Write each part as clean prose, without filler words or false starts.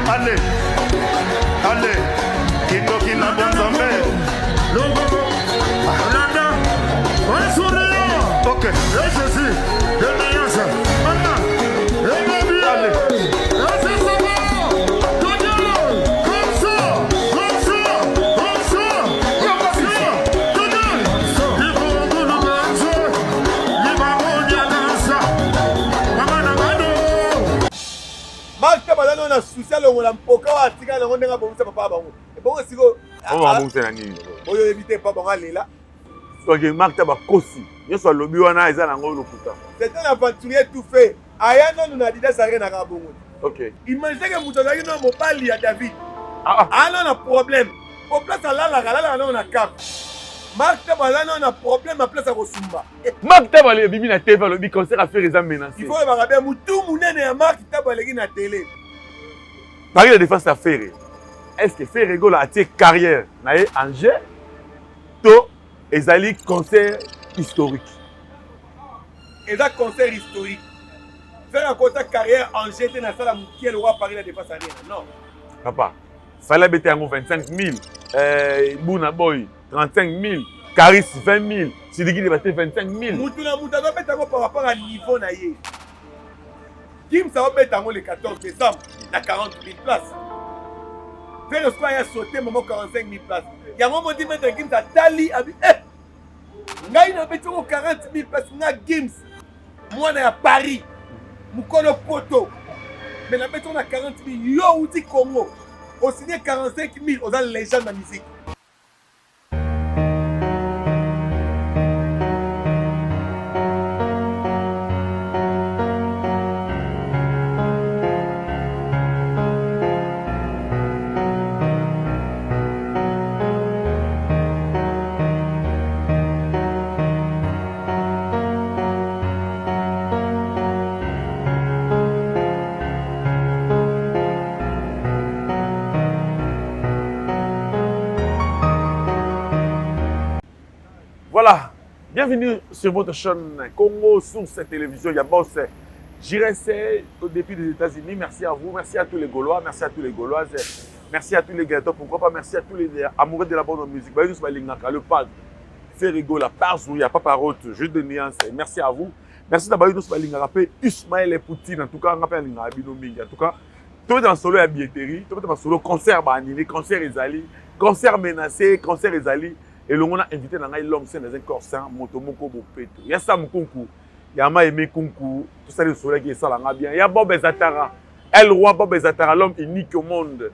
Allez, allez, Kindoki na Bonzambe. Logo, Landa, on sourire. Ok, Et ceci, de l'alliance. Maintenant, et ma vie. allez. Là, c'est ça. Comme ça. Marc Tabalano na social on la mpoka wa tika na ngonga bomisa papa bango. E bongo siko. On va monter la nuit. Oyo éviter pas bonga lela. Donc Marc Taba kosi. Yo so lobi wana eza na ngolo puta. C'est un aventurier tout fait. Aya non na dida sare na kabongo. OK. Imaginez que mutozaki no mobali ya David. Ah non na problème. Au place la non na cap. Marc Tabalano na problème à place à Kosumba. Marc Taba le bibi na TV lobi concert à faire les âmes menacées. Il faut regarder mutu munene ya Marc Tabaleki na télé. Paris la défense à faire. Est-ce que faire rigolo a tes carrière na Angers to ezali concert historique. Et ça concert historique. Faire un concert carrière Angers na sala mukiel le roi Paris la défense à rien. Non. Papa, fallait bêter en 25 000, Bouna Boy 35 000, Caris 20 000, Sidiki de battre 25 000. Moutuna doit mettre par rapport à niveau na yé. Kim ça va mettre le 14 décembre à 40 000 places. Faire le soir, il a sauté moment 45 000 places. Il y a un moment dit mettre Kim ça tali abi ngai na beti 40 000 places na Gims. Moi na Paris. Mukolo poto. Mais la beti on a 40 000 yo outi Congo. Au signé 45 000 aux légende de la musique. Voilà, bienvenue sur votre chaîne Congo sur cette télévision. Il y a Boss JRC au début des États-Unis. Merci à vous, merci à tous les Gaulois, merci à tous les Gauloises, merci à tous les gâteaux, pourquoi pas merci à tous les amoureux de la bonne musique. Le pad, fait rigoler, la part où il n'y a pas parole, jeu de nuances. Merci à vous. Merci d'avoir eu Ismaël et Poutine, en tout cas, on appelle en tout cas, tout dans le solo à billetterie, tout dans le solo concert animé, concert Ezali, concert menacé, concert Ezali. Et l'on a invité dans l'homme c'est dans un corps sain, Motomoko Bopeto. Il y a Sam Kunku, il y a Maïmé Kunku, tout ça le soleil qui est ça là bien. Il y a Bob Ezatara, El Roi Bob Ezatara, l'homme unique au monde.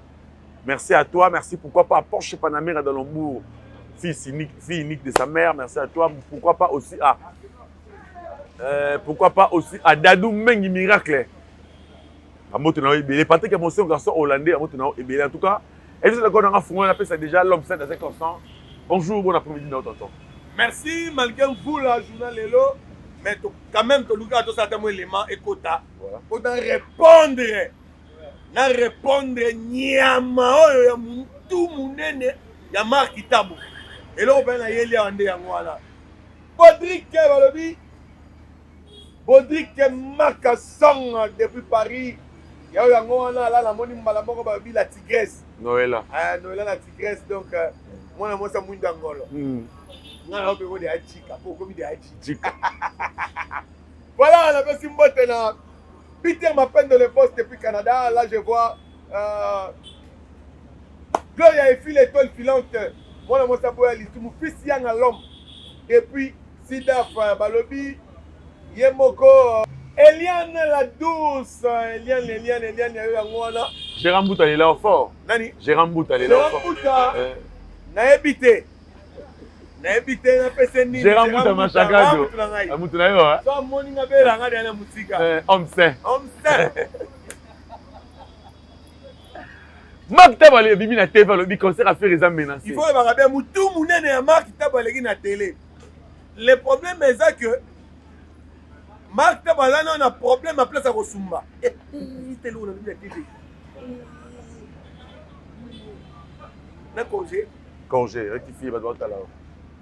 Merci à toi, merci pourquoi pas à Porsche Panamera dans l'Ombourg, fille unique de sa mère. Merci à toi, pourquoi pas aussi à Dadou Mengi Miracle. À Motonao Ebele, Patrick est mon garçon hollandais à Motonao Ebele en tout cas. Et je sais qu'on a fondé, on appelle ça déjà l'homme sain dans un corps sain. Bonjour, bon après-midi, notre tonton. Merci, malgré vous, la journal Lelo, mais quand même, tu as tous certains éléments et quota. Pour répondre, na répondre, nyama, tout le monde, il y a Marc Tabou. Et là, on va y aller en voilà. Bodrick Marc Song depuis Paris. Il y a eu un là, la monnaie, la tigresse. Noëlla. Noëlla, la tigresse, donc. Moi, ça m'a dit d'Angolo. Voilà, on a fait une botte là. Peter m'appelle dans le poste depuis Canada. Là, je vois Gloria et fille l'étoile filante. Moi, ça peut aller. Mon fils Yang à l'homme. Et puis, Sidaf Balobi, Yemoko, Eliane la douce. Eliane, il y a eu un mois. Gérard Mbouta, il est là au fort. Nani? Gérard Mbouta, il est là au fort. Na ebité na pese ni Gérard Mbouta machagado Mbouta yo hein so moni nga bela nga dana musika homme sain Marc Taba bibi na TV lobi concert à faire les âmes menacées. Il faut regarder mutu munene ya Marc Taba leki na télé. Le problème est ça que Marc Taba là on a problème à place à Kosumba. Télé on a mis la télé. Na congé, rectifié,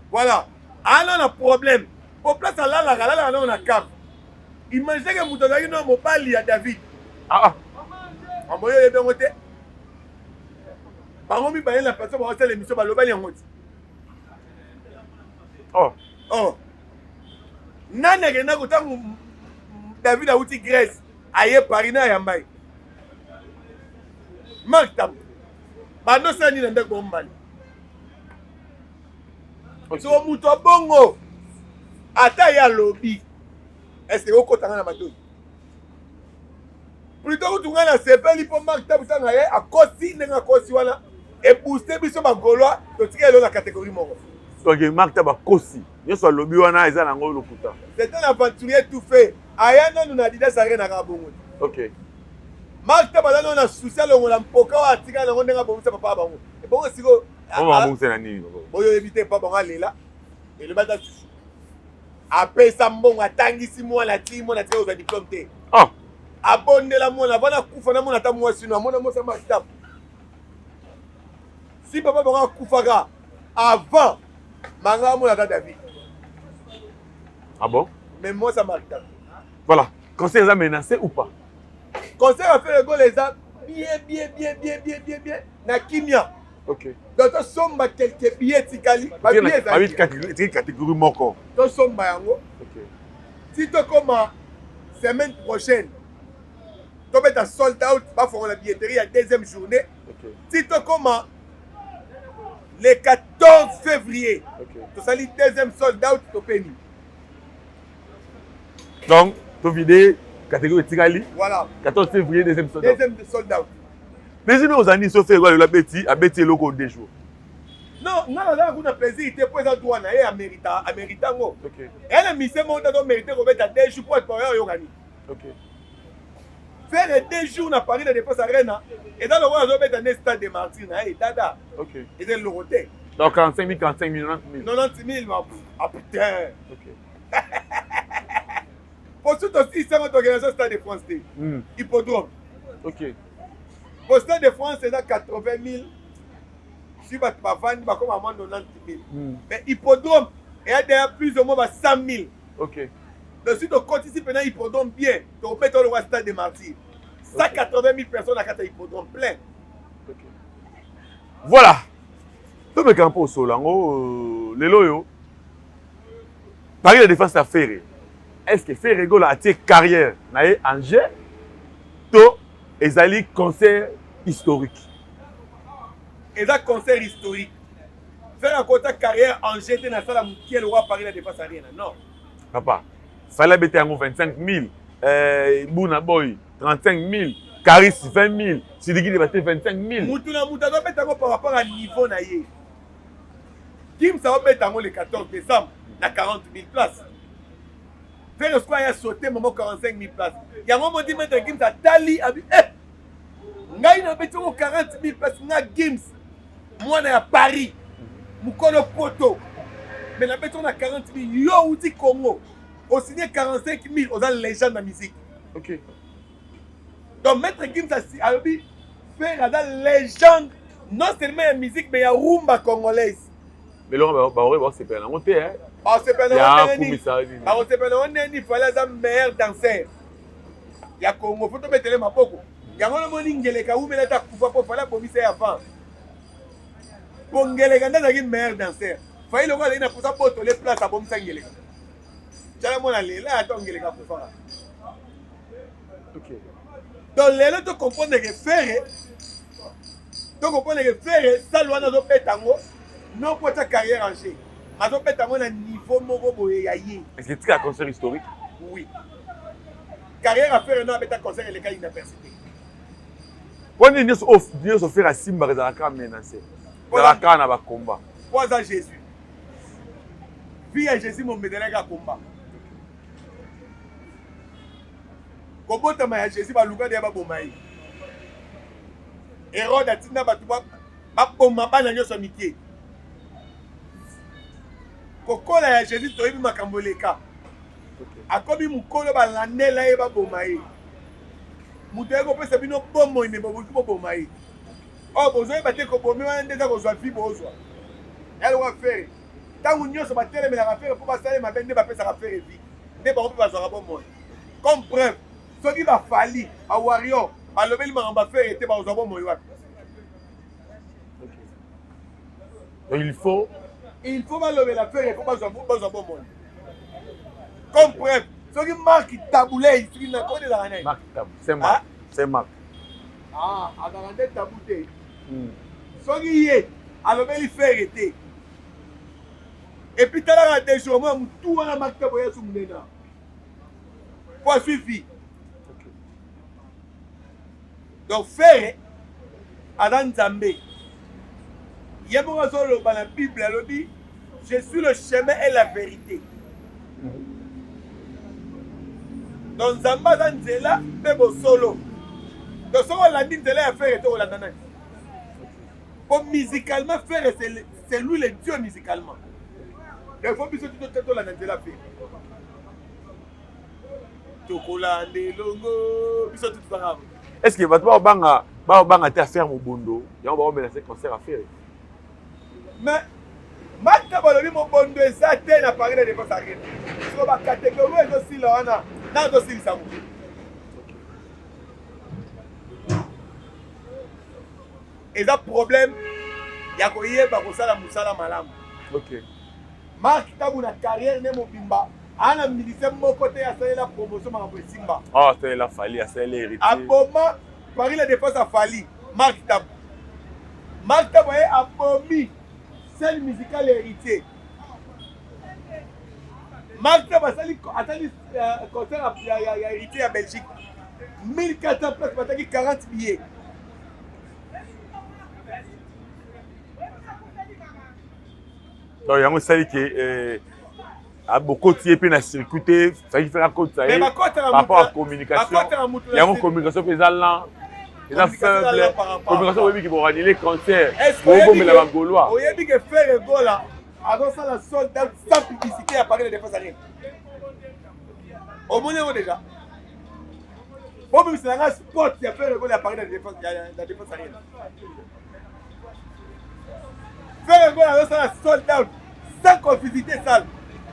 voilà. Alors, on a problème. Pour place à là, on a cap. Imaginez que vous avez un mobile à David. On va y aller. bango mibale na personne bakosala émission balobani yango ti nani akenda kotango David awuti Grèce aye Paris na yambai Mark Tam bando sala nini na ndeko bombali so mutu bongo ata ya lobby est-ce okotanga na matoi plutôt kutunga na sepeli po Mark Tam tanga ye akosi ndenge akosi wana et booster biso bagoloa totika elo na catégorie moko donc Mark Tam akosi nyonso lobby wana eza nango lokuta c'est un aventurier tout fait aya nanu na Adidas arena ka bongo OK Mark Tam bazana na social longola mpoka wa atika nango ndenga bomisa papa bango e bongo siko on bomisa na nini boyo éviter papa bango lela et le bata apesa mbongo atangisi mwana ti mwana ti oza diplôme te abondela mwana bana kufa na mwana ta mwasi no mwana mosa Mark Tam si papa bango kufaka avant manga mwana ta David ah bon mais moi ça Mark Tam voilà conseil est menacé ou pas conseil a fait le goal les a bien na kimia OK donc to somba quelques billets tikali ba billets ça vite catégorie moko to somba yango OK si to comme semaine prochaine to mettre sold out ba faire la billetterie la deuxième journée OK si to comme le 14 février OK to sali deuxième sold out to peni donc to vider catégorie tikali voilà 14 février deuxième sold out mais si nous ani so faire la beti abeti loko 2 jours non non là on a plaisir te pour ça droit na et américain ngo OK elle a mis ce monde dans mériter ko beta 2 jours pour être yo gani OK faire 2 jours na Paris de dépense arena et dans le roi zo beta ne stade de Martyrs na et dada OK et c'est le roté donc 45 000 90 000 ah putain OK pour tout aussi c'est notre organisation stade de France hippodrome OK pour stade de France c'est 80 000 si va vendre va comme à moins 90 000 mais hippodrome et a derrière plus ou moins 100 000 OK donc si tu continues pendant hippodrome bien tu mets dans le stade de Martyrs 180 000 personnes à quatre hippodrome plein OK voilà tout le campo solango lelo yo Paris la défense à Ferré est-ce que Ferré go la tie carrière na ye Angers to ezali concert historique et ça concert historique faire un côté carrière Angers na sala mukiel roi Paris la défense arena non papa fallait bêter en 25 000 Bouna Boy 35 000 Caris 20 000 Sidiki débatté 25 000 Mutuna doit mettre par rapport à niveau na ye Kim ça va mettre le 14 décembre na 40 000 places faire le square a sauté moment 45 000 places il y a un moment dit mettre Kim ça tali abi ngai na beti 40 000 places na Games moi na Paris mukolo poto mais na beti on a 40 000 yo uti Congo au signé 45 000 aux légende de musique OK donc maître Kim ça abi faire la légende non seulement la musique mais il y a rumba congolaise mais là on va se perdre on hein c'est pas il fallait un meilleur danseur il y a Congo faut te mettre les mapoko il y a un ngele ka umela ta kufa po fallait bomisa avant bongele ka ndaki meilleur danseur fallait le gars ina pour ça poto les places à bomisa ngele tala mona lela ata ngele ka kufa OK donc lelo to comprendre que faire ça loin do petango non pour ta carrière en jeu azo petango na niveau moko boye ya ye est-ce que tu as un concert historique oui carrière à faire non avec ta concert les cas université on est nous offrir à Simba rezalaka menacé rezalaka na ba combat quoi ça Jésus vie à Jésus mon médaille à combat kobota ma ya Jésus ba luka de ba bomai Hérode atina ba tuba ba bomba bana nyoso mikie kokola ya Jésus toyebi makambo leka akobi mukolo balandela ye baboma ye mutu ye kopesa bino bomoi me bobuki boboma ye oyo bozoyeba te kobomi wana nde eza kozwa vi bozwa yaloka fere ntango nyonso batelemelaka fere mpo basale mabe nde bapesaka fere vi nde bango mpe bazwaka bomoi comme preuve soki bafali bawario balobeli makambo bafere te bazwa bomoi wapi Donc il faut balober la faire, il faut pas bon monde. Comme preuve, ceux qui marquent taboulé, ils sont dans le l'année. Marc Tabou, c'est Marc. C'est Marc. Ah, à dans le taboulé. Ceux qui y est, alors il fait arrêter. Et puis tu as des jours, moi, tout le Marc Tabou est sous mon nez. Pour suivi. Donc faire Adam Zambé. Il y a beaucoup de choses dans la Bible, elle dit je suis le chemin et la vérité. Donc Zamba Zanzela, même au solo. Donc si on l'a dit, Zela a fait au Landana. Pour musicalement faire, c'est lui le Dieu musicalement. Donc il faut que tu te la Zanzela fait. Tokolande longo, biso tout ça. Est-ce que tu vas banga ta faire mon bondo? Il y a un menacer concert à faire. Mais Marta balobi mon bondo ça te na parler de défense arène. So ba catégorie aussi là on a dans dossier ça. Et ça problème ya ko yeba ko sala musala malamu. OK. Mark tabu na carrière ne mo bimba. Ana militaire mon côté a fait la promotion ma Simba. Ah, c'est la Fali, c'est l'héritier. À moment Paris la défense a Fali, Mark Tabu. Mark Tabu a promis scène musicale héritier. Mark Tabu a attendu concert à héritier à Belgique. 1400 places, maintenant 40 billets. Donc il y a un salut qui a beaucoup de puis na circuité, ça qui fait la côte ça y est. Par rapport à la communication. Il y a une communication pesant ils ont faible communication oui qui vont annuler concert. Pour bomber la Gaulois. Vous avez que faire go là, avant ça la solde sans publicité à Paris de défense arène. Au moins déjà. Bon mais c'est un sport qui a fait le go à Paris de défense arène. Faire go là ça la solde sans confisité salle.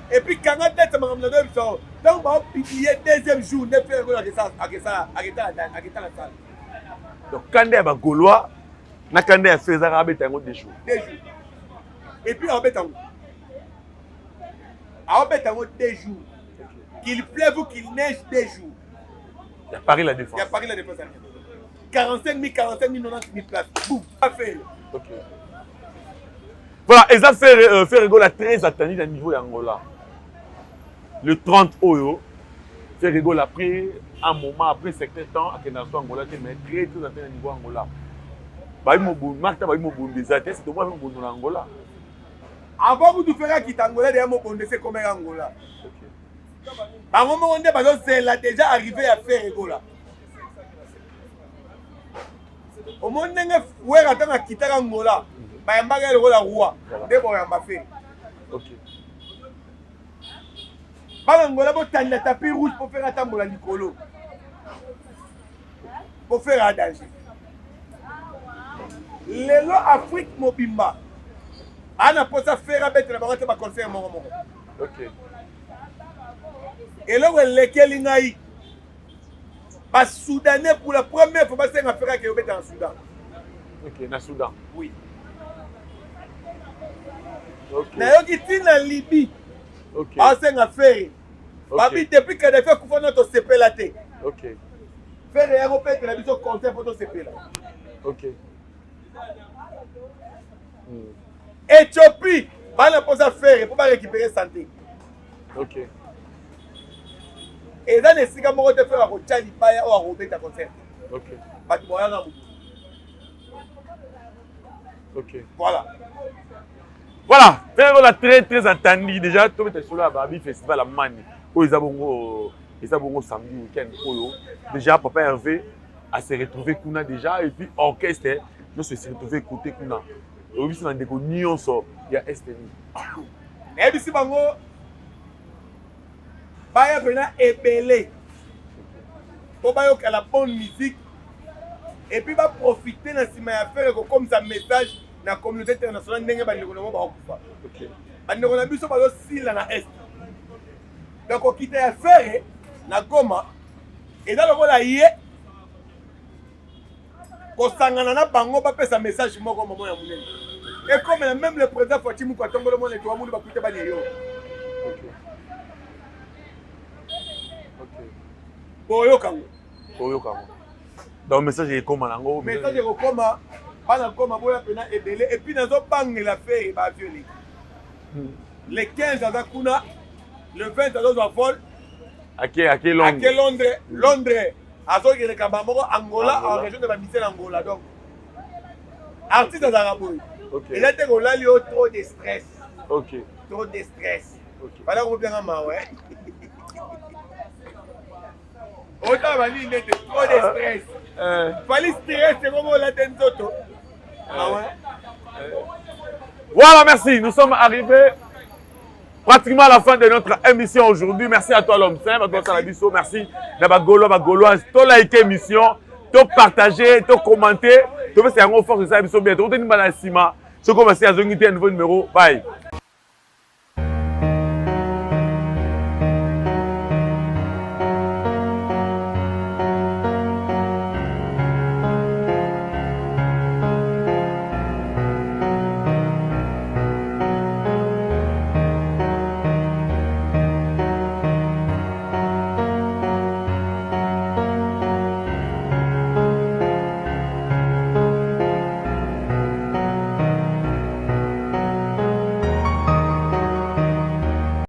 Et puis quand on a tête madame la deuxième jour, donc on va publier deuxième jour ne faire go là que ça la salle. Donc quand il y a des Gaulois, na quand il y a fait ça rabé tango des jours. Et puis on bet tango 2 jours. Qu'il pleuve ou qu'il neige 2 jours. Il y a Paris la défense. 45 000, 90 000 places. Boum, pas fait. OK. Voilà, et ça fait rigoler très attendu dans le niveau d'Angola. Le 30 Oyo, fait rigoler après un moment, après un certain temps, à Kenasou Angola, mais très attendu dans le niveau Angola. C'est moi qui suis en Angola. Avant de faire quitter Angola, c'est comme Angola. À un moment donné, c'est déjà arrivé à faire rigoler. Au moment où on a quitté Angola, on a fait le roi. OK. Angola, on a tapis rouge pour faire attendre la Nicolo. Pour faire un danger. Les lois Afrique Mobimba. On a posé à faire un conseil. OK. Et là, lesquels il y a eu. Les Soudanais, pour la première fois, c'est un affaire qui est en Soudan. OK, dans Soudan. Oui. OK. Mais en Libye, OK. c'est une affaire. Depuis que les faits couvrent notre CP là. OK. Faire les Européens qui ont besoin de conseil pour notre CP là. OK. Éthiopie, on a posé à faire pour récupérer santé. OK. Et là, les Sigamors ont fait un Tchali Baya ou un Robert à concert. OK. OK. Voilà. Voilà, on a très attendu déjà tout le sur la Babi Festival à Mani. Ils ont samedi week-end. Déjà, Papa Hervé a se retrouvé Kuna déjà et puis orchestre, nous se retrouvé écouter Kuna. Et puis, il y a STN. Mais ici, Bango, Baya Bena est belé. Pour Bayo qui a la bonne musique. Et puis, va profiter de ce faire comme ça message dans la communauté internationale. OK. On a vu ça aussi dans l'Est. Donc, on quitte à faire na Goma. Et dans le rôle là, il y a un message. Et comme même le président Fatimou Kwatombo le monde les trois monde va coûter banio. Boyo kango. Boyo kango. Donc message est comme nango. Message est comme bana comme boya pena ebele et puis nazo bangela fait ba violé. Le 15 à Zakuna, le 20 à Zofol. À Londres. Londres. À Zogi Rekambamoro, Angola, en région de la Missile Angola. Donc, artiste à Zaraboui. Il a été trop de stress. Ok. Trop de stress. Ok. Voilà, on bien en ouais. Autant va dire trop de stress. Fallait stress, c'est comme la tenzoto. Ah ouais. Voilà, merci. Nous sommes arrivés pratiquement à la fin de notre émission aujourd'hui. Merci à toi l'homme simple, à toi Salabiso. Merci. Gaulois, tu as liké l'émission, tu as partagé, tu as commenté. Tu as fait un gros force de ça. Tu as fait un nouveau numéro. Bye.